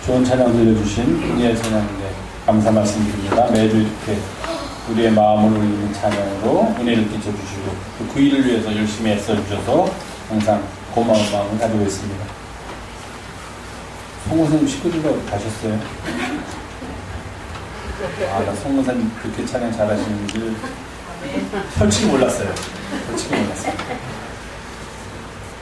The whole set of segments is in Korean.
좋은 찬양 들려주신 분야의 찬양에 감사 말씀드립니다. 매주 이렇게 우리의 마음을 울리는 찬양으로 은혜를 끼쳐주시고 그 일을 위해서 열심히 애써주셔서 항상 고마운 마음을 가지고 있습니다. 송은사님 식구들과 가셨어요? 나 송은사님 그렇게 찬양 잘하시는 줄 솔직히 몰랐어요.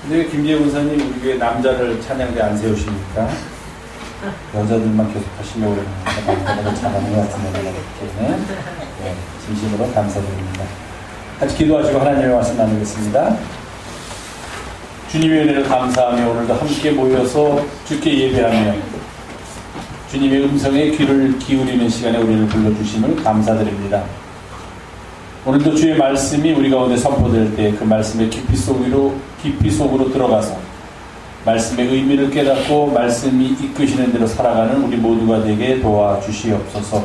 근데 김재희 원사님 우리 교회 남자를 찬양대 안 세우십니까? 여자들만 계속 하시려고 그러는데 남자가 잘하는 것 같은 생각이 들기 때문에 진심으로 감사드립니다. 같이 기도하시고 하나님의 말씀 나누겠습니다. 주님의 은혜를 감사하며 오늘도 함께 모여서 주께 예배하며 주님의 음성에 귀를 기울이는 시간에 우리를 불러주심을 감사드립니다. 오늘도 주의 말씀이 우리 가운데 선포될 때 그 말씀의 깊이 속으로 들어가서 말씀의 의미를 깨닫고 말씀이 이끄시는 대로 살아가는 우리 모두가 되게 도와주시옵소서.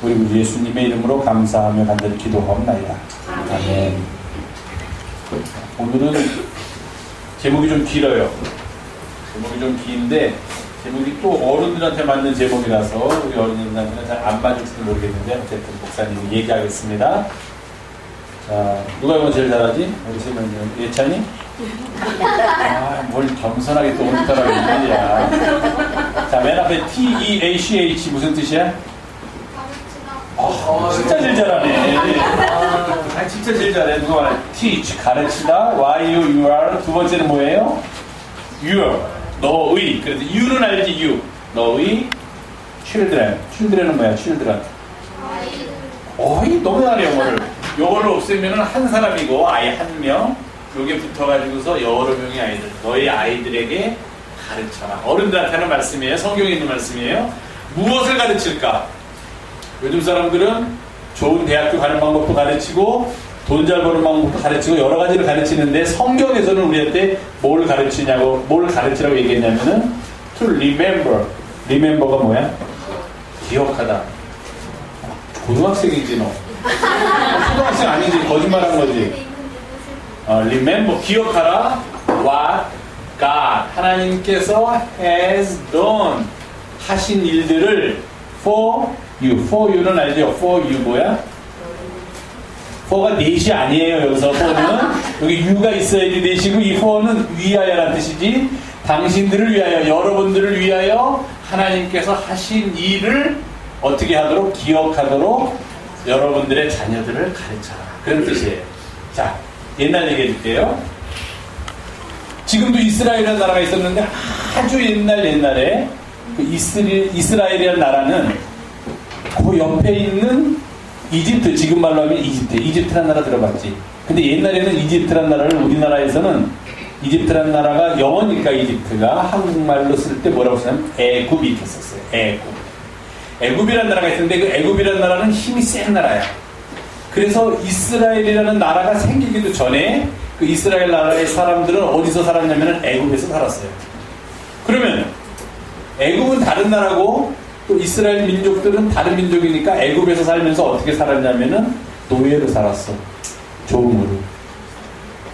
우리 구 예수님의 이름으로 감사하며 간절히 기도하옵나이다. 아멘. 오늘은 제목이 좀 길어요. 제목이 좀 긴데 제목이 또 어른들한테 맞는 제목이라서 우리 어른들한테는 잘 안 맞을지도 모르겠는데 어쨌든 목사님이 얘기하겠습니다. 자, 누가 이거 제일 잘하지? 우리 세 명이 예찬이? 뭘 겸손하게 또 오늘따라 얘기야. 자, 맨 앞에 T-E-A-C-H 무슨 뜻이야? 진짜 제일 잘하네. 진짜 제일 잘해. 누가 말해? teach, 가르치다. Y-U-U-R. 두 번째는 뭐예요? your, 너의. 그래서 you는 알지, you. 너의 children. children은 뭐야, children? 너무 잘해요, 영어를. 요거를 없애면은 한 사람이고, 아예 한 명. 요게 붙어가지고서 여러 명의 아이들. 너의 아이들에게 가르쳐라. 어른들한테는 말씀이에요. 성경에 있는 말씀이에요. 무엇을 가르칠까? 요즘 사람들은 좋은 대학교 가는 방법도 가르치고 돈 잘 버는 방법도 가르치고 여러 가지를 가르치는데 성경에서는 우리한테 뭘 가르치라고 얘기했냐면은 to remember. remember가 뭐야? 기억하다. 고등학생이지 너. 초등학생 아니지. 거짓말한 거지. remember. 기억하라. what God 하나님께서 has done 하신 일들을 for you. for you는 알죠? for you 뭐야? for가 넷이 아니에요. 여기서 for는 여기 you가 있어야지 넷이고 이 for는 위하여라는 뜻이지. 당신들을 위하여, 여러분들을 위하여 하나님께서 하신 일을 어떻게 하도록 기억하도록 여러분들의 자녀들을 가르쳐라. 그런 뜻이에요. 자, 옛날 얘기해 줄게요. 지금도 이스라엘이라는 나라가 있었는데 아주 옛날에 그 이스라엘이라는 나라는 그 옆에 있는 이집트, 지금 말로 하면 이집트라는 나라 들어봤지. 근데 옛날에는 이집트라는 나라를 우리나라에서는 이집트라는 나라가 영어니까 이집트가 한국말로 쓸 때 뭐라고 쓰냐면 애굽이 이렇게 썼어요. 애굽이라는 나라가 있었는데 그 애굽이라는 나라는 힘이 센 나라야. 그래서 이스라엘이라는 나라가 생기기도 전에 그 이스라엘 나라의 사람들은 어디서 살았냐면 애굽에서 살았어요. 그러면 애굽은 다른 나라고 또 이스라엘 민족들은 다른 민족이니까 애굽에서 살면서 어떻게 살았냐면은 노예로 살았어. 종으로.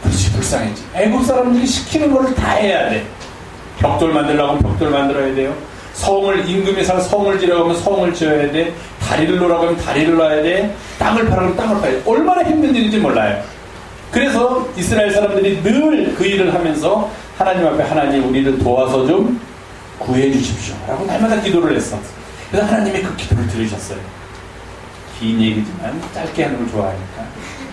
그렇지, 불쌍했지. 애굽 사람들이 시키는 거를 다 해야 돼. 벽돌 만들려고 하면 벽돌 만들어야 돼요. 임금이 살 성을 지려고 하면 성을 지어야 돼. 다리를 놓으라고 하면 다리를 놔야 돼. 땅을 파라고 하면 땅을 파야 돼. 얼마나 힘든 일인지 몰라요. 그래서 이스라엘 사람들이 늘 그 일을 하면서 하나님 앞에 하나님 우리를 도와서 좀 구해 주십시오 라고 날마다 기도를 했어. 그래서 하나님이 그 기도를 들으셨어요. 긴 얘기지만 짧게 하는 걸 좋아하니까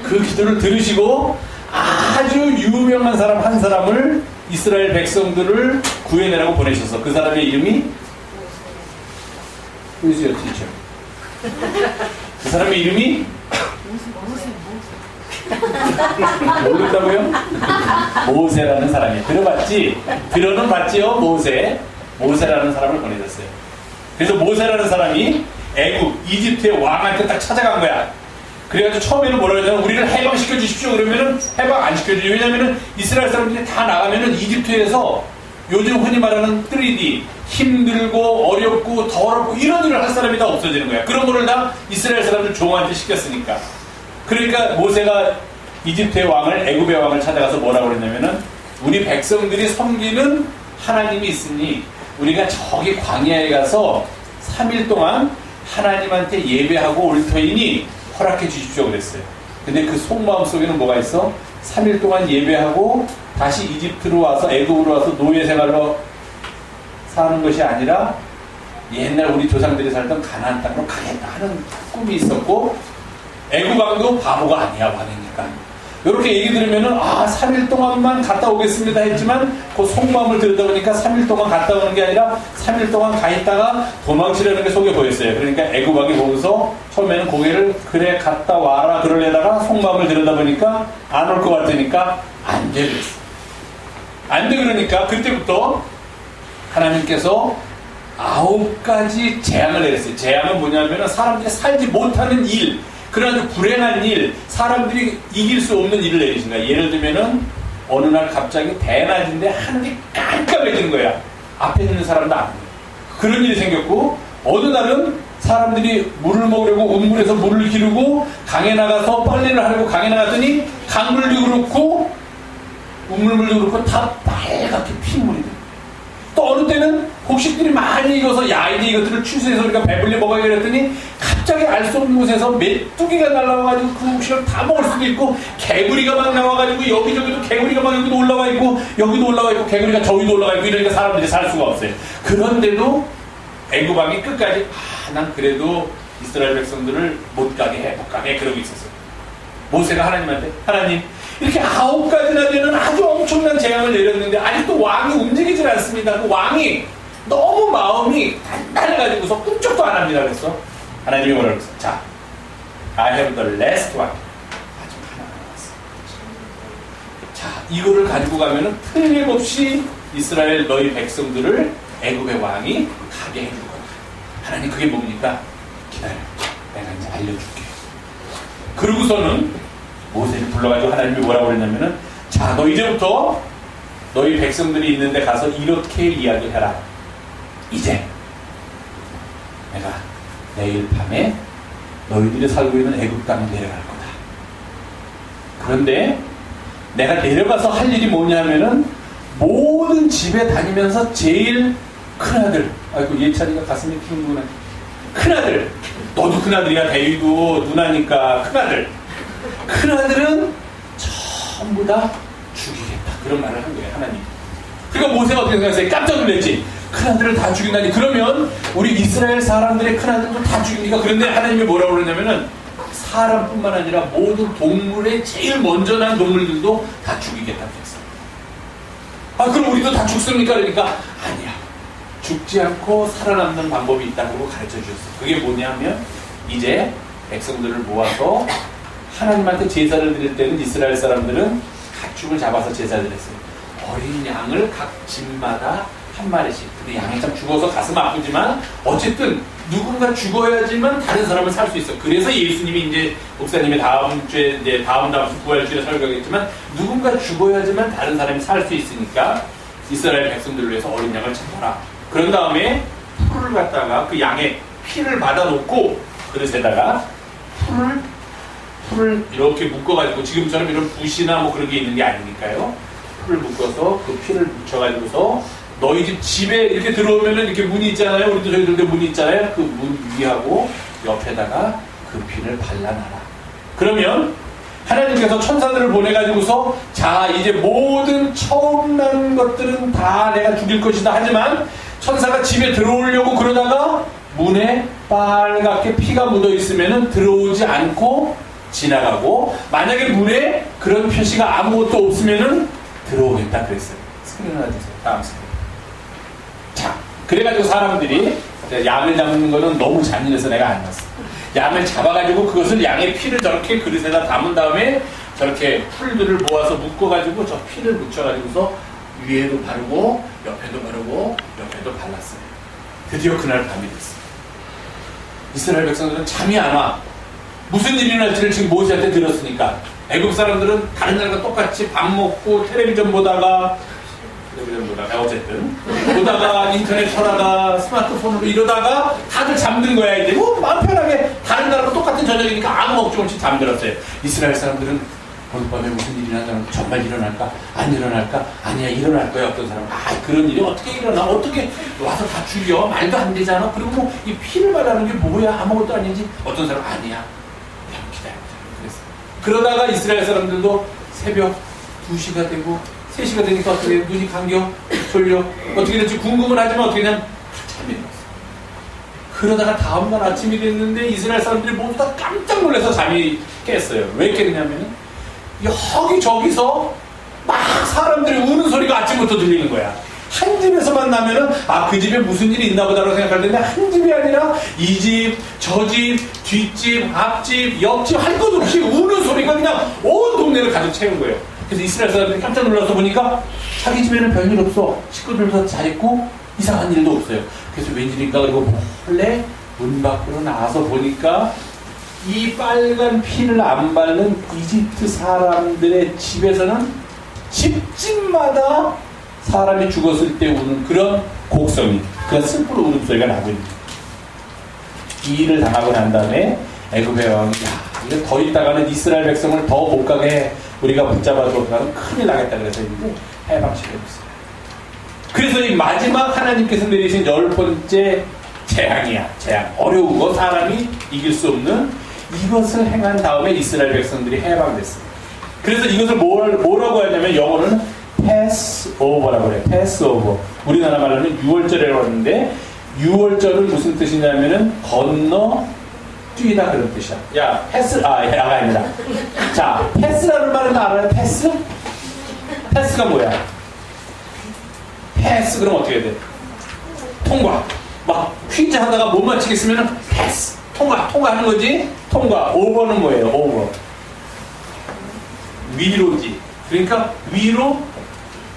그 기도를 들으시고 아주 유명한 사람 한 사람을 이스라엘 백성들을 구해내라고 보내셨어. 그 사람의 이름이 Who's your teacher? 그 사람의 이름이 모른다고요? 모세라는 사람이에요. 들어는 봤지요? 모세라는 사람을 보내셨어요. 그래서 모세라는 사람이 애굽, 이집트의 왕한테 딱 찾아간 거야. 그래가지고 처음에는 뭐라고 했냐면 우리를 해방시켜 주십시오. 그러면은 해방 안 시켜주죠. 왜냐면은 이스라엘 사람들이 다 나가면은 이집트에서 요즘 흔히 말하는 3D 힘들고 어렵고 더럽고 이런 일을 할 사람이 다 없어지는 거야. 그런 거를 다 이스라엘 사람들 종한테 시켰으니까. 그러니까 모세가 이집트의 왕을, 애굽의 왕을 찾아가서 뭐라고 그랬냐면은 우리 백성들이 섬기는 하나님이 있으니 우리가 저기 광야에 가서 3일 동안 하나님한테 예배하고 올 터이니 허락해 주십시오 그랬어요. 근데 그 속마음 속에는 뭐가 있어? 3일 동안 예배하고 다시 이집트로 와서 애굽으로 와서 노예 생활로 사는 것이 아니라 옛날 우리 조상들이 살던 가나안 땅으로 가겠다 하는 꿈이 있었고, 애굽 왕도 바보가 아니야, 왕이니까. 이렇게 얘기 들으면은 3일 동안만 갔다 오겠습니다 했지만 그 속마음을 들여다보니까 3일 동안 갔다 오는 게 아니라 3일 동안 가 있다가 도망치려는 게 속에 보였어요. 그러니까 애굽 왕이 보고서 처음에는 고개를 그래 갔다 와라 그러려다가 속마음을 들여다보니까 안 올 것 같으니까 안 돼 그랬어. 안 돼 그러니까 그때부터 하나님께서 9가지 재앙을 내렸어요. 재앙은 뭐냐면 사람들이 살지 못하는 일, 그런 불행한 일, 사람들이 이길 수 없는 일을 내리신 거야. 예를 들면은 어느 날 갑자기 대낮인데 하늘이 깜깜해지는 거야. 앞에 있는 사람도 안 보여. 그런 일이 생겼고, 어느 날은 사람들이 물을 먹으려고 운물에서 물을 기르고 강에 나가서 빨래를 하려고 강에 나갔더니 강물도 그렇고 운물물도 그렇고 다 빨갛게 핏물이 돼. 또 어느 때는 곡식들이 많이 익어서 야 이제 이것들을 취수해서 우리가 배불리 먹어야 그랬더니 갑자기 알 수 없는 곳에서 메뚜기가 날라와가지고 그 곡식을 다 먹을 수도 있고, 개구리가 막 나와가지고 여기저기도 개구리가 막 여기도 올라와 있고 여기도 올라와 있고 개구리가 저기도 올라와 있고 이러니까 사람들이 살 수가 없어요. 그런데도 애굽 왕이 끝까지 난 그래도 이스라엘 백성들을 못 가게 그러고 있었어요. 모세가 하나님한테 하나님 이렇게 9가지나 되는 아주 엄청난 재앙을 내렸는데 아직도 왕이 움직이질 않습니다. 그 왕이 너무 마음이 단단해가지고서 꿈쩍도 안 합니다. 그랬어. 하나님이 뭐라고 했어? 자, I have the last one. 아직 하나 남았어. 자, 이거를 가지고 가면은 틀림없이 이스라엘 너희 백성들을 애굽의 왕이 가게 해줄 거야. 하나님 그게 뭡니까? 기다려. 내가 이제 알려줄게. 그러고서는 모세를 불러가지고 하나님이 뭐라고 그랬냐면은, 자, 너 이제부터 너희 백성들이 있는데 가서 이렇게 이야기해라. 이제 내가 내일 밤에 너희들이 살고 있는 애굽 땅에 내려갈 거다. 그런데 내가 내려가서 할 일이 뭐냐면은 모든 집에 다니면서 제일 큰아들, 아이고 예찬이가 가슴이 푸는구나. 큰아들, 너도 큰아들이야. 대위도 누나니까 큰아들은 전부 다 죽이겠다. 그런 말을 한 거예요, 하나님. 그러니까 모세가 어떻게 생각했어요? 깜짝 놀랐지. 큰아들을 다 죽인다니. 그러면 우리 이스라엘 사람들의 큰아들도 다 죽입니까? 그런데 하나님이 뭐라고 그러냐면은 사람뿐만 아니라 모든 동물의 제일 먼저 난 동물들도 다 죽이겠다고 했어요. 그럼 우리도 다 죽습니까? 그러니까 아니야. 죽지 않고 살아남는 방법이 있다고 가르쳐 주셨어요. 그게 뭐냐면 이제 백성들을 모아서 하나님한테 제사를 드릴 때는 이스라엘 사람들은 가축을 잡아서 제사를 했어요. 어린 양을 각 집마다 한 마리씩. 근데 양이 참 죽어서 가슴 아프지만 어쨌든 누군가 죽어야지만 다른 사람은 살 수 있어. 그래서 예수님이 이제 목사님이 다음 주에 이제 다음 주 부활주에 설교하겠지만 누군가 죽어야지만 다른 사람이 살 수 있으니까 이스라엘 백성들을 위해서 어린 양을 잡아라. 그런 다음에 풀을 갖다가 그 양의 피를 받아놓고 그릇에다가 풀을 이렇게 묶어가지고 지금처럼 이런 붓이나 뭐 그런 게 있는 게 아니니까요. 풀을 묶어서 그 피를 묻혀가지고서 너희 집에 이렇게 들어오면은 이렇게 문이 있잖아요. 우리도 저희들도 문이 있잖아요. 그 문 위하고 옆에다가 그 피를 발라놔라. 그러면 하나님께서 천사들을 보내가지고서 자 이제 모든 처음 난 것들은 다 내가 죽일 것이다 하지만 천사가 집에 들어오려고 그러다가 문에 빨갛게 피가 묻어 있으면은 들어오지 않고 지나가고, 만약에 문에 그런 표시가 아무것도 없으면은 들어오겠다 그랬어요. 스크린 하나 주세요. 다음 스크린. 자, 그래가지고 사람들이 양을 잡는 거는 너무 잔인해서 내가 안 났어. 양을 잡아가지고 그것을 양의 피를 저렇게 그릇에다 담은 다음에 저렇게 풀들을 모아서 묶어가지고 저 피를 묻혀가지고서 위에도 바르고 옆에도 바르고 옆에도 발랐어요. 드디어 그날 밤이 됐어요. 이스라엘 백성들은 잠이 안 와. 무슨 일이 날지를 지금 모세한테 들었으니까. 애굽 사람들은 다른 날과 똑같이 밥 먹고 텔레비전 보다가 어쨌든 보다가 인터넷 하다가 스마트폰으로 이러다가 다들 잠든 거야. 이제 뭐 마음 편하게 다른 나라랑 똑같은 저녁이니까 아무 걱정 없이 잠들었어요. 이스라엘 사람들은 오늘 밤에 무슨 일이 일어나면 정말 일어날까? 안 일어날까? 아니야, 일어날 거야. 어떤 사람은 그런 일이 어떻게 일어나? 어떻게 와서 다 죽여? 말도 안 되잖아. 그리고 뭐 이 피를 말하는 게 뭐야? 아무것도 아닌지. 어떤 사람은 아니야, 그냥 기다려. 그랬어. 그러다가 이스라엘 사람들도 새벽 2시가 되고 3시가 되니까 어떻게 눈이 감겨? 졸려? 어떻게 될지 궁금은 하지만 어떻게 그냥 잠이 들었어. 그러다가 다음날 아침이 됐는데 이스라엘 사람들이 모두 다 깜짝 놀라서 잠이 깼어요. 왜 깼냐면 여기저기서 막 사람들이 우는 소리가 아침부터 들리는 거야. 한 집에서만 나면은 그 집에 무슨 일이 있나 보다라고 생각할 텐데 한 집이 아니라 이 집, 저 집, 뒷집, 앞집, 옆집 할 것 없이 우는 소리가 그냥 온 동네를 가득 채운 거예요. 그래서 이스라엘 사람들이 깜짝 놀라서 보니까 자기 집에는 별일 없어. 식구들도 잘있고 이상한 일도 없어요. 그래서 웬일인가 그리고 몰래 문 밖으로 나와서 보니까 이 빨간 피를 안 바른 이집트 사람들의 집에서는 집집마다 사람이 죽었을 때 우는 그런 곡성이, 그런 슬픈 울음소리가 나고 있는 거예요. 이 일을 당하고 난 다음에 애굽의 왕이 이거 더 있다가는 이스라엘 백성을 더 못 가게 해. 우리가 붙잡아두면 큰일 나겠다 그래서 이제 해방시켜줬어요. 그래서 이 마지막 하나님께서 내리신 10번째 재앙이야. 재앙. 어려운 거, 사람이 이길 수 없는 이것을 행한 다음에 이스라엘 백성들이 해방됐어요. 그래서 이것을 뭐라고 하냐면 영어로는 패스오버라고 그래요. 패스오버. 우리나라 말로는 유월절이라고 하는데 유월절은 무슨 뜻이냐면은 건너 뛰다 그런 뜻이야. 야, 야가 아니라. 자, 패스라는 말은 알아요? 패스? 패스가 뭐야? 패스 그럼 어떻게 해야 돼? 통과. 막 퀴즈 하다가 못 맞히겠으면 패스. 통과하는 거지? 통과. 오버는 뭐예요? 오버. 위로지. 그러니까 위로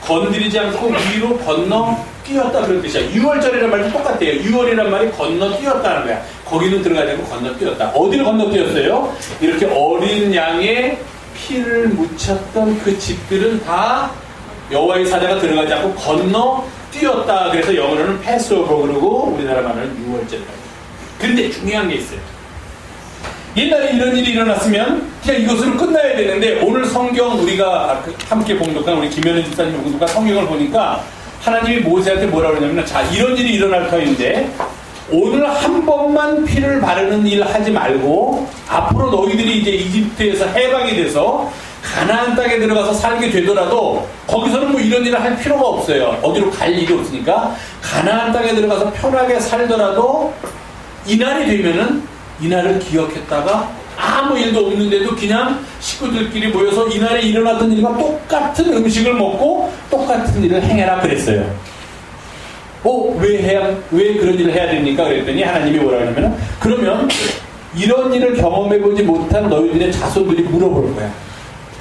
건드리지 않고 위로 건너 뛰었다 그런 뜻이야. 6월절이라는 말도 똑같아요. 6월이라는 말이 건너 뛰었다는 거야. 거기는 들어가지 않고 건너 뛰었다. 어디를 건너 뛰었어요? 이렇게 어린 양의 피를 묻혔던 그 집들은 다 여호와의 사자가 들어가지 않고 건너 뛰었다. 그래서 영어로는 패스오버 그러고 우리나라 말로는 6월절이라고. 그런데 중요한 게 있어요. 옛날에 이런 일이 일어났으면 그냥 이것으로 끝나야 되는데 오늘 성경 우리가 함께 봉독한 우리 김현우 집사님 봉독한 성경을 보니까 하나님이 모세한테 뭐라고 그러냐면 자 이런 일이 일어날 터인데 오늘 한 번만 피를 바르는 일 하지 말고 앞으로 너희들이 이제 이집트에서 해방이 돼서 가나안 땅에 들어가서 살게 되더라도 거기서는 뭐 이런 일을 할 필요가 없어요. 어디로 갈 일이 없으니까 가나안 땅에 들어가서 편하게 살더라도 이날이 되면은 이날을 기억했다가 아무 일도 없는데도 그냥 식구들끼리 모여서 이날에 일어났던 일과 똑같은 음식을 먹고 똑같은 일을 행해라 그랬어요. 왜 그런 일을 해야 됩니까? 그랬더니 하나님이 뭐라고 하냐면 그러면 이런 일을 경험해보지 못한 너희들의 자손들이 물어볼 거야.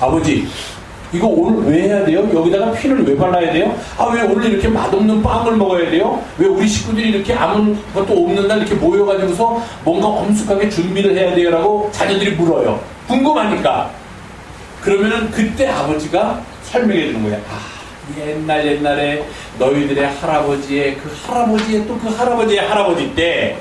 아버지 이거 오늘 왜 해야 돼요? 여기다가 피를 왜 발라야 돼요? 왜 오늘 이렇게 맛없는 빵을 먹어야 돼요? 왜 우리 식구들이 이렇게 아무것도 없는 날 이렇게 모여가지고서 뭔가 엄숙하게 준비를 해야 돼요? 라고 자녀들이 물어요. 궁금하니까. 그러면은 그때 아버지가 설명해 주는 거야. 옛날에 너희들의 할아버지의 그 할아버지의 또 그 할아버지의 할아버지 때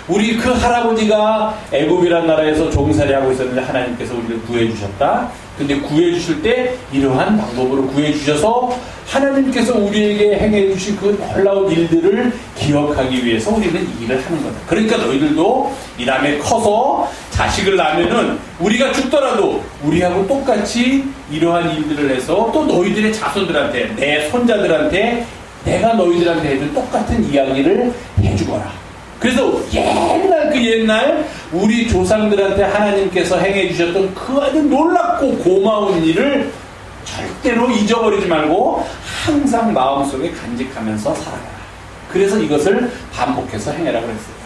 우리 그 할아버지가 애굽이란 나라에서 종살이하고 있었는데 하나님께서 우리를 구해주셨다. 근데 구해주실 때 이러한 방법으로 구해주셔서 하나님께서 우리에게 행해주신 그 놀라운 일들을 기억하기 위해서 우리는 이 일을 하는 거다. 그러니까 너희들도 이 다음에 커서 자식을 낳으면은 우리가 죽더라도 우리하고 똑같이 이러한 일들을 해서 또 너희들의 자손들한테 내 손자들한테 내가 너희들한테 해준 똑같은 이야기를 해주거라. 그래서 옛날 우리 조상들한테 하나님께서 행해 주셨던 그 아주 놀랍고 고마운 일을 절대로 잊어버리지 말고 항상 마음속에 간직하면서 살아가라. 그래서 이것을 반복해서 행해라 그랬어요.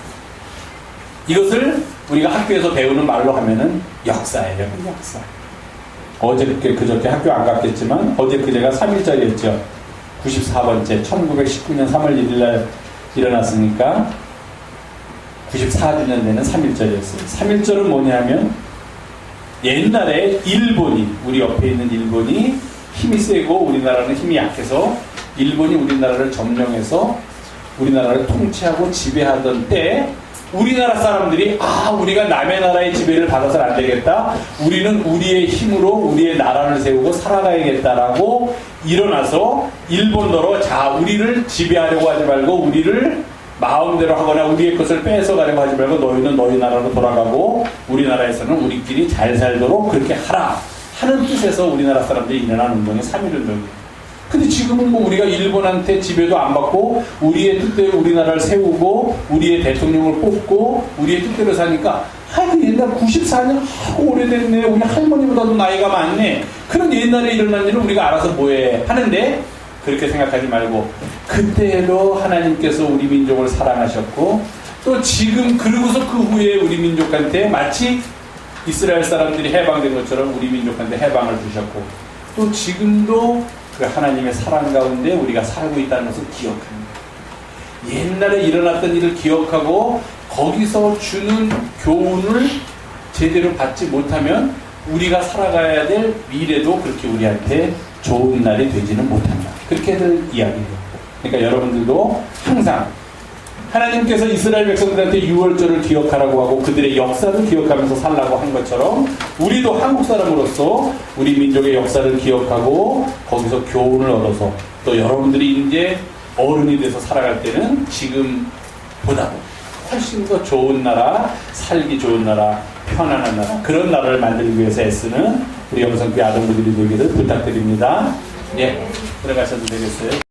이것을 우리가 학교에서 배우는 말로 하면은 역사예요. 역사. 그저께 학교 안 갔겠지만 어제 그제가 3일절이었죠. 94번째 1919년 3월 1일날 일어났으니까 94주년 되는 3.1절이었어요. 3.1절은 뭐냐면 옛날에 일본이 우리 옆에 있는 일본이 힘이 세고 우리나라는 힘이 약해서 일본이 우리나라를 점령해서 우리나라를 통치하고 지배하던 때 우리나라 사람들이 우리가 남의 나라의 지배를 받아서는 안 되겠다. 우리는 우리의 힘으로 우리의 나라를 세우고 살아가야겠다라고 일어나서 일본어로 우리를 지배하려고 하지 말고 우리를 마음대로 하거나 우리의 것을 뺏어가려고 하지 말고 너희는 너희 나라로 돌아가고 우리나라에서는 우리끼리 잘 살도록 그렇게 하라 하는 뜻에서 우리나라 사람들이 일어난 운동이 3.1운동이에요. 근데 지금은 우리가 일본한테 지배도 안 받고 우리의 뜻대로 우리나라를 세우고 우리의 대통령을 뽑고 우리의 뜻대로 사니까 옛날 94년 오래됐네. 우리 할머니보다도 나이가 많네. 그런 옛날에 일어난 일을 우리가 알아서 뭐해 하는데 그렇게 생각하지 말고 그때로 하나님께서 우리 민족을 사랑하셨고 또 지금 그러고서 그 후에 우리 민족한테 마치 이스라엘 사람들이 해방된 것처럼 우리 민족한테 해방을 주셨고 또 지금도 그 하나님의 사랑 가운데 우리가 살고 있다는 것을 기억합니다. 옛날에 일어났던 일을 기억하고 거기서 주는 교훈을 제대로 받지 못하면 우리가 살아가야 될 미래도 그렇게 우리한테 좋은 날이 되지는 못한다. 그렇게들 이야기해요. 그러니까 여러분들도 항상 하나님께서 이스라엘 백성들한테 유월절을 기억하라고 하고 그들의 역사를 기억하면서 살라고 한 것처럼 우리도 한국 사람으로서 우리 민족의 역사를 기억하고 거기서 교훈을 얻어서 또 여러분들이 이제 어른이 돼서 살아갈 때는 지금보다 훨씬 더 좋은 나라, 살기 좋은 나라, 편안한 나라 그런 나라를 만들기 위해서 애쓰는 우리 영성교회 아동부들이 되기를 부탁드립니다. 예, 들어가셔도 되겠어요.